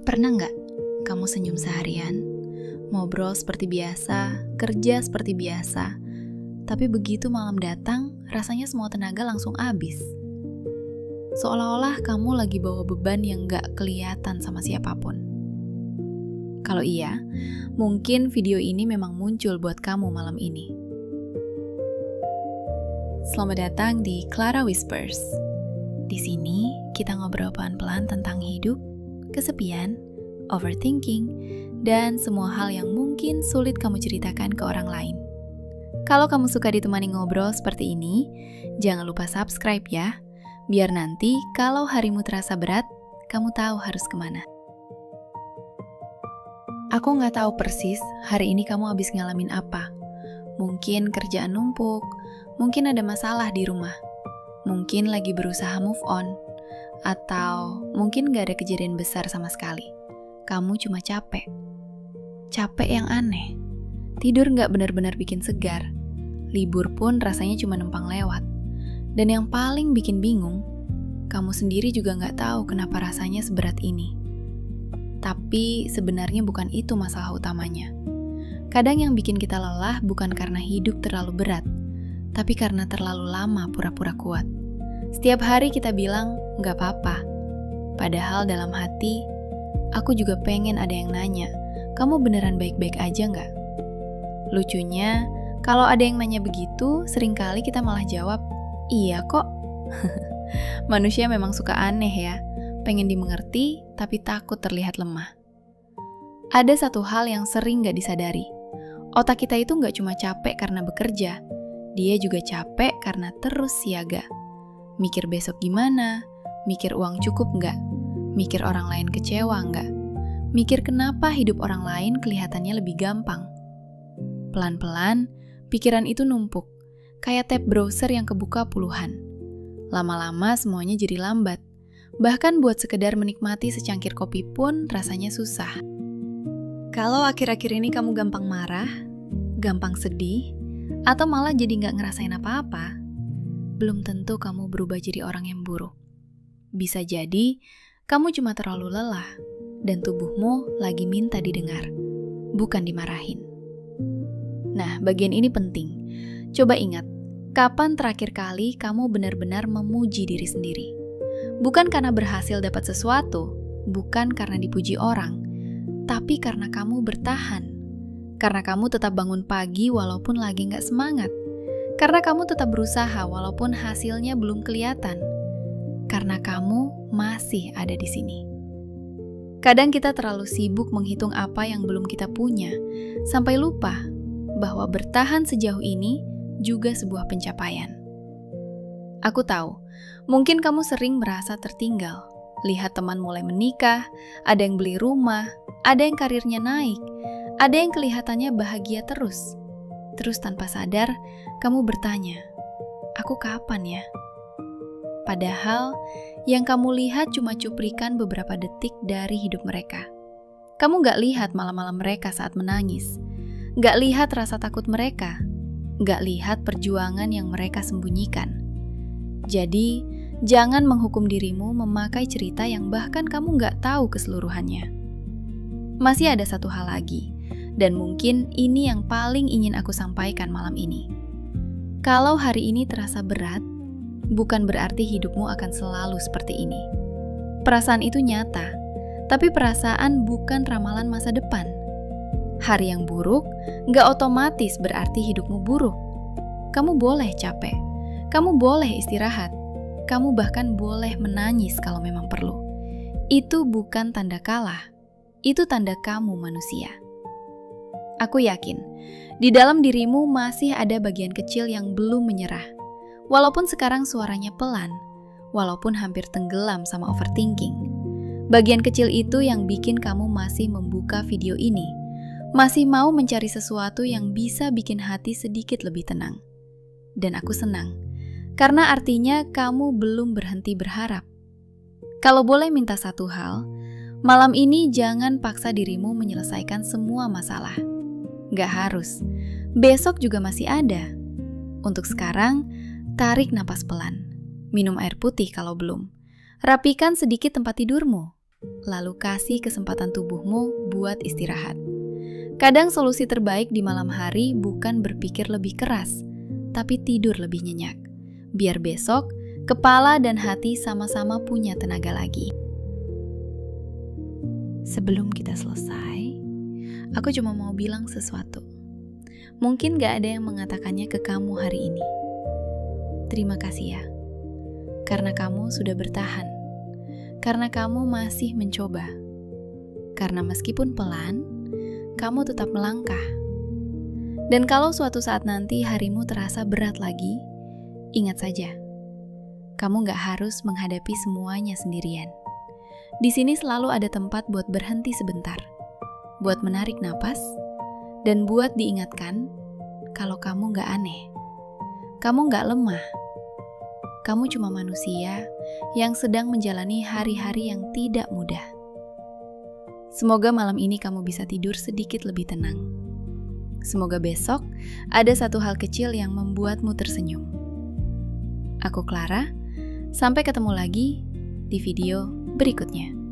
Pernah nggak kamu senyum seharian, ngobrol seperti biasa, kerja seperti biasa, tapi begitu malam datang, rasanya semua tenaga langsung habis. Seolah-olah kamu lagi bawa beban yang nggak kelihatan sama siapapun. Kalau iya, mungkin video ini memang muncul buat kamu malam ini. Selamat datang di Clara Whispers. Di sini kita ngobrol pelan-pelan tentang hidup, kesepian, overthinking, dan semua hal yang mungkin sulit kamu ceritakan ke orang lain. Kalau kamu suka ditemani ngobrol seperti ini, jangan lupa subscribe ya, biar nanti kalau harimu terasa berat, kamu tahu harus kemana. Aku nggak tahu persis hari ini kamu habis ngalamin apa. Mungkin kerjaan numpuk, mungkin ada masalah di rumah, mungkin lagi berusaha move on, atau mungkin gak ada kejadian besar sama sekali. Kamu cuma capek. Capek yang aneh. Tidur gak benar-benar bikin segar. Libur pun rasanya cuma numpang lewat. Dan yang paling bikin bingung, kamu sendiri juga gak tahu kenapa rasanya seberat ini. Tapi sebenarnya bukan itu masalah utamanya. Kadang yang bikin kita lelah bukan karena hidup terlalu berat, tapi karena terlalu lama pura-pura kuat. Setiap hari kita bilang, gak apa-apa. Padahal dalam hati, aku juga pengen ada yang nanya, kamu beneran baik-baik aja gak? Lucunya, kalau ada yang nanya begitu, seringkali kita malah jawab, iya kok. Manusia memang suka aneh ya, pengen dimengerti, tapi takut terlihat lemah. Ada satu hal yang sering gak disadari. Otak kita itu gak cuma capek karena bekerja, dia juga capek karena terus siaga. Mikir besok gimana, mikir uang cukup nggak, mikir orang lain kecewa nggak, mikir kenapa hidup orang lain kelihatannya lebih gampang. Pelan-pelan, pikiran itu numpuk, kayak tab browser yang kebuka puluhan. Lama-lama semuanya jadi lambat, bahkan buat sekedar menikmati secangkir kopi pun rasanya susah. Kalau akhir-akhir ini kamu gampang marah, gampang sedih, atau malah jadi nggak ngerasain apa-apa, belum tentu kamu berubah jadi orang yang buruk. Bisa jadi, kamu cuma terlalu lelah, dan tubuhmu lagi minta didengar, bukan dimarahin. Nah, bagian ini penting. Coba ingat, kapan terakhir kali kamu benar-benar memuji diri sendiri? Bukan karena berhasil dapat sesuatu, bukan karena dipuji orang, tapi karena kamu bertahan. Karena kamu tetap bangun pagi walaupun lagi nggak semangat. Karena kamu tetap berusaha walaupun hasilnya belum kelihatan. Karena kamu masih ada di sini. Kadang kita terlalu sibuk menghitung apa yang belum kita punya, sampai lupa bahwa bertahan sejauh ini juga sebuah pencapaian. Aku tahu, mungkin kamu sering merasa tertinggal. Lihat teman mulai menikah, ada yang beli rumah, ada yang karirnya naik, ada yang kelihatannya bahagia terus. Terus tanpa sadar, kamu bertanya, aku kapan ya? Padahal, yang kamu lihat cuma cuplikan beberapa detik dari hidup mereka. Kamu gak lihat malam-malam mereka saat menangis. Gak lihat rasa takut mereka. Gak lihat perjuangan yang mereka sembunyikan. Jadi, jangan menghukum dirimu memakai cerita yang bahkan kamu gak tahu keseluruhannya. Masih ada satu hal lagi. Dan mungkin ini yang paling ingin aku sampaikan malam ini. Kalau hari ini terasa berat, bukan berarti hidupmu akan selalu seperti ini. Perasaan itu nyata, tapi perasaan bukan ramalan masa depan. Hari yang buruk gak otomatis berarti hidupmu buruk. Kamu boleh capek, kamu boleh istirahat, kamu bahkan boleh menangis kalau memang perlu. Itu bukan tanda kalah, itu tanda kamu manusia. Aku yakin, di dalam dirimu masih ada bagian kecil yang belum menyerah. Walaupun sekarang suaranya pelan, walaupun hampir tenggelam sama overthinking. Bagian kecil itu yang bikin kamu masih membuka video ini, masih mau mencari sesuatu yang bisa bikin hati sedikit lebih tenang. Dan aku senang, karena artinya kamu belum berhenti berharap. Kalau boleh minta satu hal, malam ini jangan paksa dirimu menyelesaikan semua masalah. Gak harus, besok juga masih ada. Untuk sekarang, tarik napas pelan. Minum air putih kalau belum. Rapikan sedikit tempat tidurmu. lalu kasih kesempatan tubuhmu buat istirahat. Kadang solusi terbaik di malam hari bukan berpikir lebih keras, tapi tidur lebih nyenyak. Biar besok, kepala dan hati sama-sama punya tenaga lagi. Sebelum kita selesai, aku cuma mau bilang sesuatu. Mungkin gak ada yang mengatakannya ke kamu hari ini. Terima kasih ya, karena kamu sudah bertahan. Karena kamu masih mencoba. Karena meskipun pelan, kamu tetap melangkah. Dan kalau suatu saat nanti harimu terasa berat lagi, ingat saja, kamu gak harus menghadapi semuanya sendirian. Di sini selalu ada tempat buat berhenti sebentar, buat menarik napas, dan buat diingatkan kalau kamu gak aneh, kamu gak lemah. Kamu cuma manusia yang sedang menjalani hari-hari yang tidak mudah. Semoga malam ini kamu bisa tidur sedikit lebih tenang. Semoga besok ada satu hal kecil yang membuatmu tersenyum. Aku Clara, sampai ketemu lagi di video berikutnya.